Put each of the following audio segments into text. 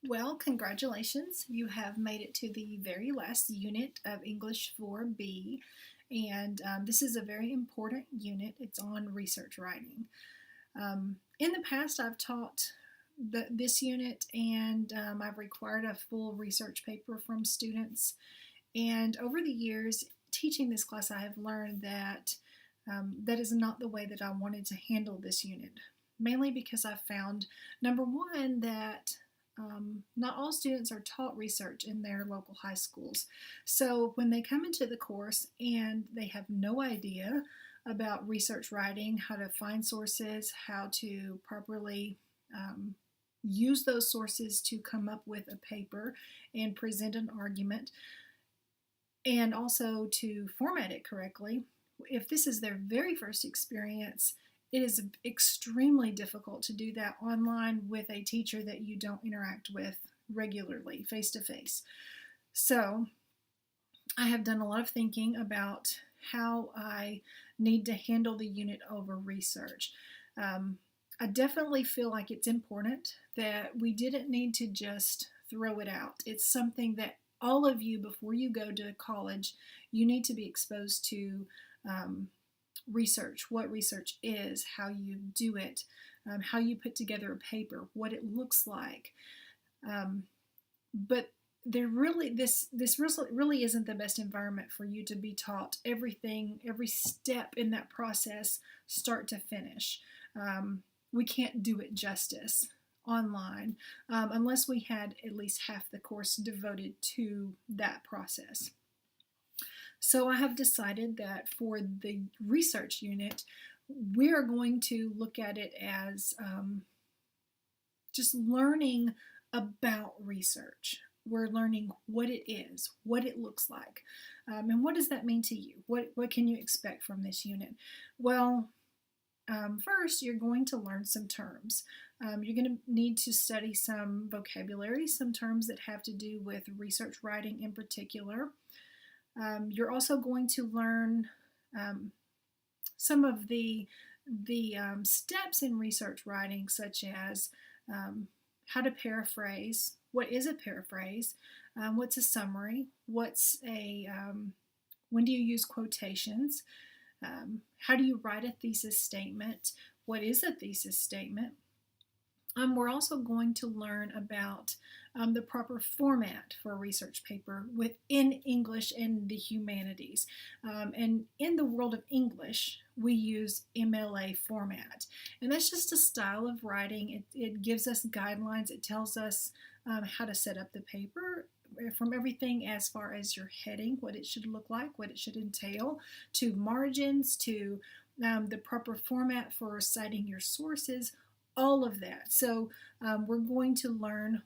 Well, congratulations. You have made it to the very last unit of English 4B, and this is a very important unit. It's on research writing. In the past, I've taught this unit, and I've required a full research paper from students. And over the years, teaching this class, I have learned that that is not the way that I wanted to handle this unit, mainly because I found, number one, that not all students are taught research in their local high schools. So when they come into the course and they have no idea about research writing, how to find sources, how to properly use those sources to come up with a paper and present an argument, and also to format it correctly, if this is their very first experience, it is extremely difficult to do that online with a teacher that you don't interact with regularly, face to face. So I have done a lot of thinking about how I need to handle the unit over research. I definitely feel like it's important that we didn't need to just throw it out. It's something that all of you, before you go to college, you need to be exposed to research, what research is, how you do it, how you put together a paper, what it looks like. But there really, this really isn't the best environment for you to be taught everything, every step in that process, start to finish. We can't do it justice online unless we had at least half the course devoted to that process. So I have decided that for the research unit, we're going to look at it as just learning about research. We're learning what it is, what it looks like, and what does that mean to you? What can you expect from this unit? Well, first, you're going to learn some terms. You're going to need to study some vocabulary, some terms that have to do with research writing in particular. You're also going to learn some of the steps in research writing, such as how to paraphrase. What is a paraphrase? What's a summary? When do you use quotations? How do you write a thesis statement? What is a thesis statement? We're also going to learn about the proper format for a research paper within English and the humanities. And in the world of English, we use MLA format. And that's just a style of writing. It gives us guidelines. It tells us how to set up the paper, from everything as far as your heading, what it should look like, what it should entail, to margins, to the proper format for citing your sources, all of that. So we're going to learn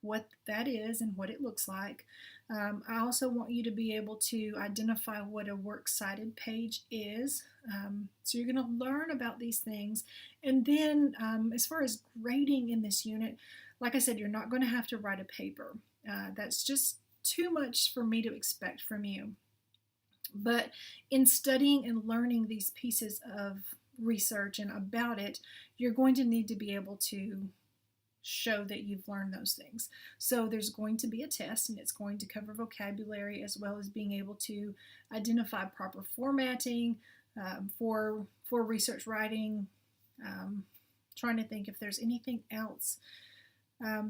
what that is and what it looks like. I also want you to be able to identify what a works cited page is. So you're going to learn about these things. And then as far as grading in this unit, like I said, you're not going to have to write a paper. That's just too much for me to expect from you. But in studying and learning these pieces of research and about it, you're going to need to be able to show that you've learned those things. So there's going to be a test, and it's going to cover vocabulary as well as being able to identify proper formatting for research writing. Trying to think if there's anything else.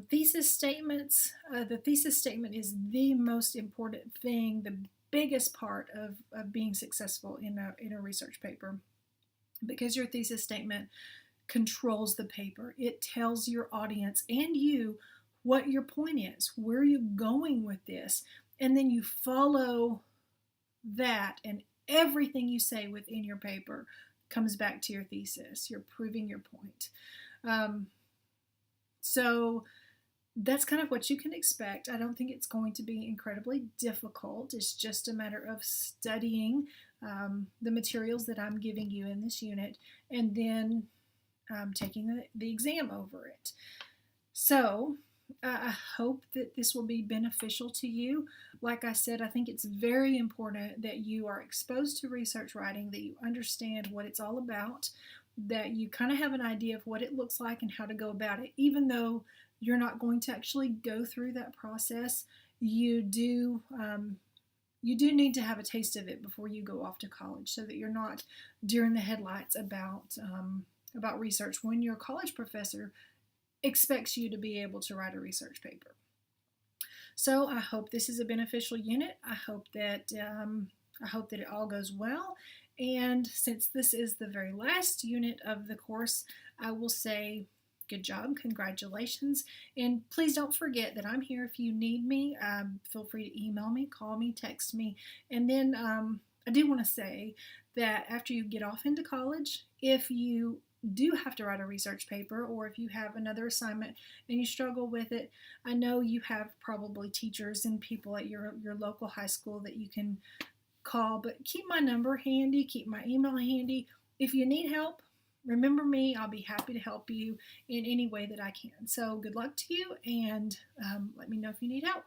Thesis statements. The thesis statement is the most important thing, the biggest part of being successful in a research paper, because your thesis statement controls the paper. It tells your audience and you what your point is, where you're going with this, and then you follow that, and everything you say within your paper comes back to your thesis. You're proving your point. So that's kind of what you can expect. I don't think it's going to be incredibly difficult. It's just a matter of studying the materials that I'm giving you in this unit, and then taking the exam over it. So I hope that this will be beneficial to you. Like I said, I think it's very important that you are exposed to research writing, that you understand what it's all about, that you kind of have an idea of what it looks like and how to go about it, even though you're not going to actually go through that process. You do need to have a taste of it before you go off to college, so that you're not deer in the headlights about research when your college professor expects you to be able to write a research paper. So I hope this is a beneficial unit. I hope that it all goes well. And since this is the very last unit of the course, I will say good job, congratulations, and please don't forget that I'm here if you need me. Feel free to email me, call me, text me, and then I do want to say that after you get off into college, if you do have to write a research paper, or if you have another assignment and you struggle with it, I know you have probably teachers and people at your local high school that you can call, but keep my number handy, keep my email handy. If you need help, remember me. I'll be happy to help you in any way that I can. So good luck to you, and let me know if you need help.